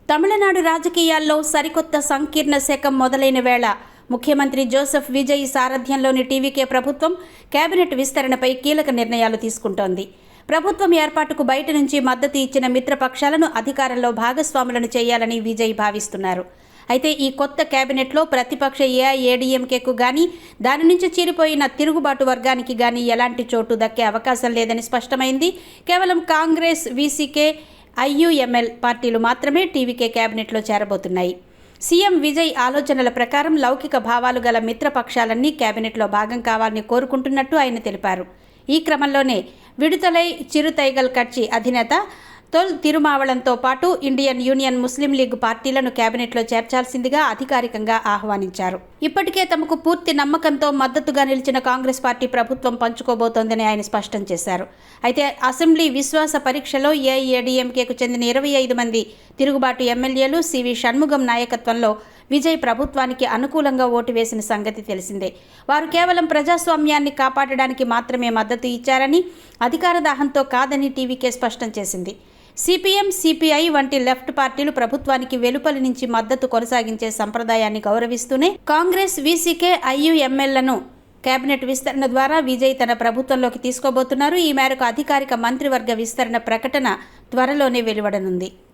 తమిళనాడు రాజకీయాల్లో సరికొత్త సంకీర్ణ శకం మొదలైన వేళ ముఖ్యమంత్రి జోసెఫ్ విజయ్ సారథ్యంలోని టీవీకే ప్రభుత్వం కేబినెట్ విస్తరణపై కీలక నిర్ణయాలు తీసుకుంటోంది. ప్రభుత్వం ఏర్పాటుకు బయట నుంచి మద్దతు ఇచ్చిన మిత్రపక్షాలను అధికారంలో భాగస్వాములను చేయాలని విజయ్ భావిస్తున్నారు. అయితే ఈ కొత్త కేబినెట్లో ప్రతిపక్ష ఏఐఏడీఎంకేకు గానీ, దాని నుంచి చీలిపోయిన తిరుగుబాటు వర్గానికి గానీ ఎలాంటి చోటు దక్కే అవకాశం లేదని స్పష్టమైంది. కేవలం కాంగ్రెస్, వీసీకే, ఐయుఎంఎల్ పార్టీలు మాత్రమే టీవీకే కేబినెట్లో చేరబోతున్నాయి. సీఎం విజయ్ ఆలోచనల ప్రకారం లౌకిక భావాలు గల మిత్రపక్షాలన్నీ కేబినెట్లో భాగం కావాలని కోరుకుంటున్నట్టు ఆయన తెలిపారు. ఈ క్రమంలోనే విడుదలై చిరుతైగల్ కట్చి అధినేత తొల్ తిరుమావళంతో పాటు ఇండియన్ యూనియన్ ముస్లిం లీగ్ పార్టీలను కేబినెట్లో చేర్చాల్సిందిగా అధికారికంగా ఆహ్వానించారు. ఇప్పటికే తమకు పూర్తి నమ్మకంతో మద్దతుగా నిలిచిన కాంగ్రెస్ పార్టీ ప్రభుత్వం పంచుకోబోతోందని ఆయన స్పష్టం చేశారు. అయితే అసెంబ్లీ విశ్వాస పరీక్షలో ఏఐఏడీఎంకేకు చెందిన 25 మంది తిరుగుబాటు ఎమ్మెల్యేలు సివి షణ్ముగం నాయకత్వంలో విజయ్ ప్రభుత్వానికి అనుకూలంగా ఓటు వేసిన సంగతి తెలిసిందే. వారు కేవలం ప్రజాస్వామ్యాన్ని కాపాడడానికి మాత్రమే మద్దతు ఇచ్చారని, అధికార దాహంతో కాదని టీవీకే స్పష్టం చేసింది. సిపిఎం, సిపిఐ వంటి లెఫ్ట్ పార్టీలు ప్రభుత్వానికి వెలుపలి నుంచి మద్దతు కొనసాగించే సంప్రదాయాన్ని గౌరవిస్తూనే కాంగ్రెస్, వీసీకే, ఐయుఎంఎల్లను కేబినెట్ విస్తరణ ద్వారా విజయ్ తన ప్రభుత్వంలోకి తీసుకోబోతున్నారు. ఈ మేరకు అధికారిక మంత్రివర్గ విస్తరణ ప్రకటన త్వరలోనే వెలువడనుంది.